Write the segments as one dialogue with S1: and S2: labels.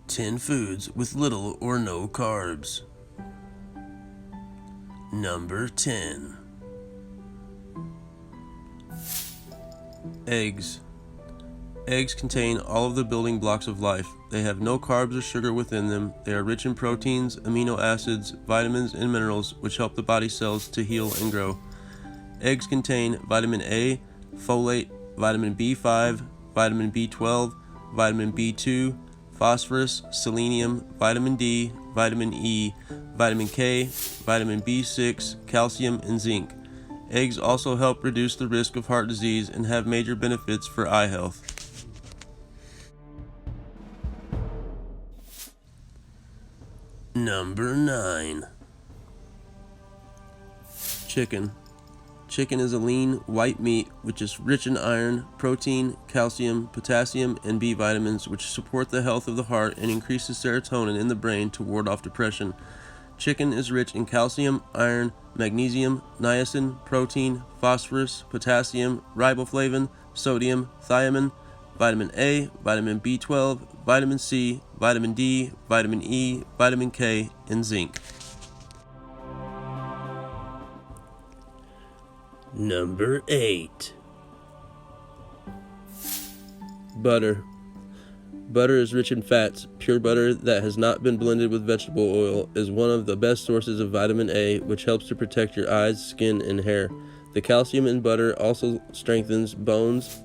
S1: 10 foods with little or no carbs. Number 10. Eggs. Eggs contain all of the building blocks of life. They have no carbs or sugar within them. They are rich in proteins, amino acids, vitamins, and minerals which help the body cells to heal and grow. Eggs contain vitamin A, folate, vitamin B5, vitamin B12, vitamin B2, phosphorus, selenium, vitamin D, vitamin E, vitamin K, vitamin B6, calcium, and zinc. Eggs also help reduce the risk of heart disease and have major benefits for eye health. Number 9. Chicken. Chicken is a lean, white meat which is rich in iron, protein, calcium, potassium, and B vitamins which support the health of the heart and increases serotonin in the brain to ward off depression. Chicken is rich in calcium, iron, magnesium, niacin, protein, phosphorus, potassium, riboflavin, sodium, thiamine, vitamin A, vitamin B12, vitamin C, vitamin D, vitamin E, vitamin K, and zinc. Number 8. Butter. Butter is rich in fats. Pure butter that has not been blended with vegetable oil is one of the best sources of vitamin A, which helps to protect your eyes, skin, and hair. The calcium in butter also strengthens bones.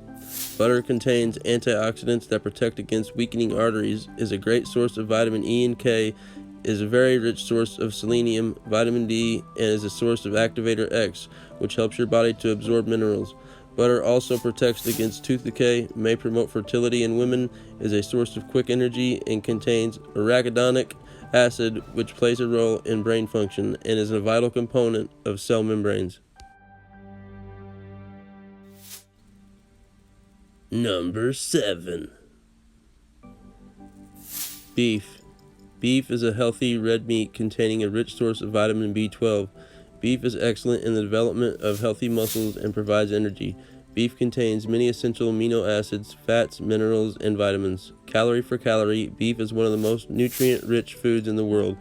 S1: Butter contains antioxidants that protect against weakening arteries, is a great source of vitamin E and K, is a very rich source of selenium, vitamin D, and is a source of activator X, which helps your body to absorb minerals. Butter also protects against tooth decay, may promote fertility in women, is a source of quick energy, and contains arachidonic acid, which plays a role in brain function and is a vital component of cell membranes. Number 7. Beef. Beef is a healthy red meat containing a rich source of vitamin B12. Beef is excellent in the development of healthy muscles and provides energy. Beef contains many essential amino acids, fats, minerals, and vitamins. Calorie for calorie, beef is one of the most nutrient-rich foods in the world.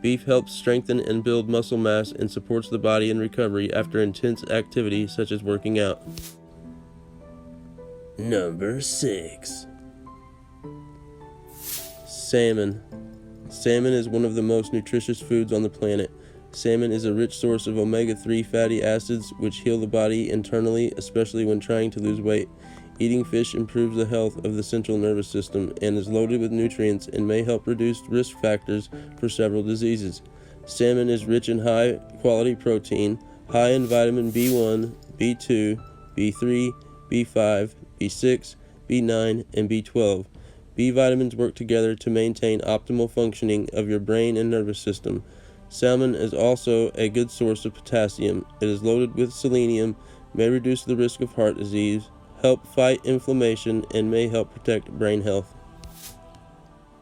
S1: Beef helps strengthen and build muscle mass and supports the body in recovery after intense activity such as working out. Number 6. Salmon. Salmon is one of the most nutritious foods on the planet. Salmon is a rich source of omega-3 fatty acids which heal the body internally, especially when trying to lose weight. Eating fish improves the health of the central nervous system and is loaded with nutrients and may help reduce risk factors for several diseases. Salmon is rich in high-quality protein, high in vitamin B1, B2, B3, B5, B6, B9, and B12. B vitamins work together to maintain optimal functioning of your brain and nervous system. Salmon is also a good source of potassium. It is loaded with selenium, may reduce the risk of heart disease, help fight inflammation, and may help protect brain health.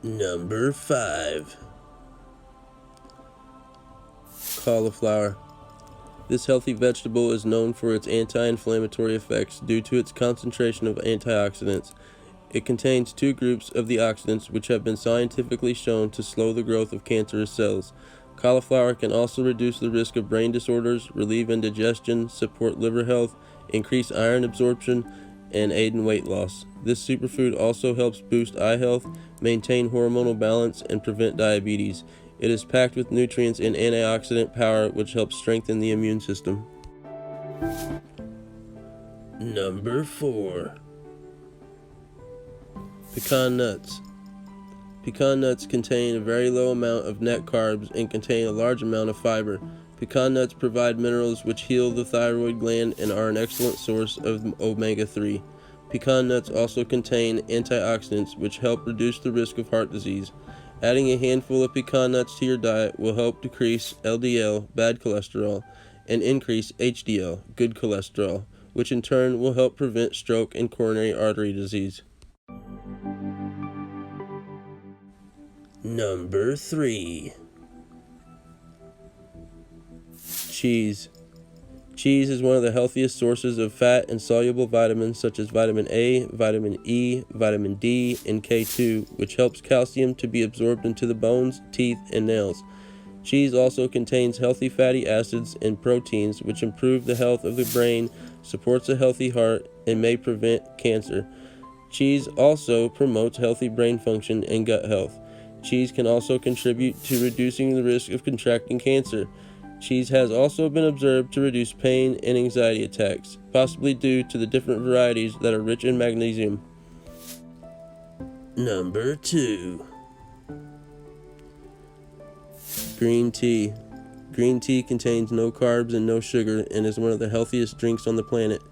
S1: Number 5. Cauliflower. This healthy vegetable is known for its anti-inflammatory effects due to its concentration of antioxidants. It contains 2 groups of the oxidants which have been scientifically shown to slow the growth of cancerous cells. Cauliflower can also reduce the risk of brain disorders, relieve indigestion, support liver health, increase iron absorption, and aid in weight loss. This superfood also helps boost eye health, maintain hormonal balance, and prevent diabetes. It is packed with nutrients and antioxidant power which helps strengthen the immune system. Number 4. Pecan nuts. Pecan nuts contain a very low amount of net carbs and contain a large amount of fiber. Pecan nuts provide minerals which heal the thyroid gland and are an excellent source of omega-3. Pecan nuts also contain antioxidants which help reduce the risk of heart disease. Adding a handful of pecan nuts to your diet will help decrease LDL, bad cholesterol, and increase HDL, good cholesterol, which in turn will help prevent stroke and coronary artery disease. Number 3. Cheese. Cheese is one of the healthiest sources of fat and soluble vitamins such as vitamin A, vitamin E, vitamin D, and K2, which helps calcium to be absorbed into the bones, teeth, and nails. Cheese also contains healthy fatty acids and proteins, which improve the health of the brain, supports a healthy heart, and may prevent cancer. Cheese also promotes healthy brain function and gut health. Cheese can also contribute to reducing the risk of contracting cancer. Cheese has also been observed to reduce pain and anxiety attacks, possibly due to the different varieties that are rich in magnesium. Number 2. Green tea. Green tea contains no carbs and no sugar and is one of the healthiest drinks on the planet.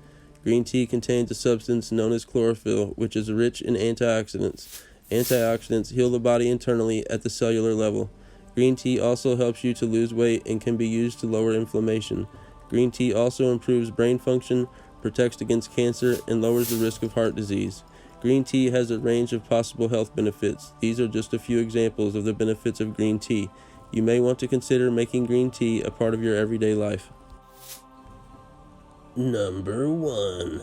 S1: Green tea contains a substance known as chlorophyll, which is rich in antioxidants. Antioxidants heal the body internally at the cellular level. Green tea also helps you to lose weight and can be used to lower inflammation. Green tea also improves brain function, protects against cancer, and lowers the risk of heart disease. Green tea has a range of possible health benefits. These are just a few examples of the benefits of green tea. You may want to consider making green tea a part of your everyday life. Number 1.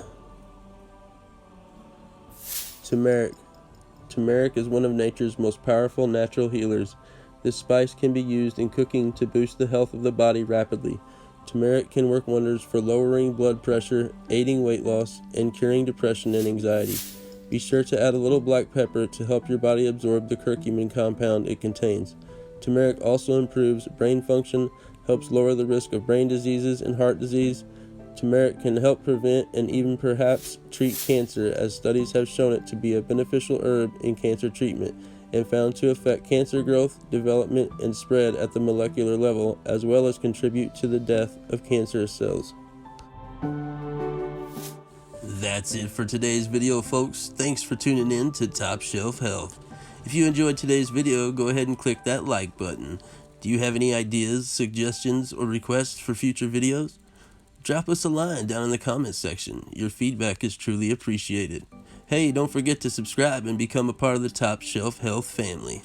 S1: Turmeric. Turmeric is one of nature's most powerful natural healers. This spice can be used in cooking to boost the health of the body rapidly. Turmeric can work wonders for lowering blood pressure, aiding weight loss, and curing depression and anxiety. Be sure to add a little black pepper to help your body absorb the curcumin compound it contains. Turmeric also improves brain function, helps lower the risk of brain diseases and heart disease. Turmeric can help prevent and even perhaps treat cancer, as studies have shown it to be a beneficial herb in cancer treatment and found to affect cancer growth, development, and spread at the molecular level, as well as contribute to the death of cancerous cells. That's it for today's video, folks. Thanks for tuning in to Top Shelf Health. If you enjoyed today's video, go ahead and click that like button. Do you have any ideas, suggestions, or requests for future videos? Drop us a line down in the comments section. Your feedback is truly appreciated. Hey, don't forget to subscribe and become a part of the Top Shelf Health family.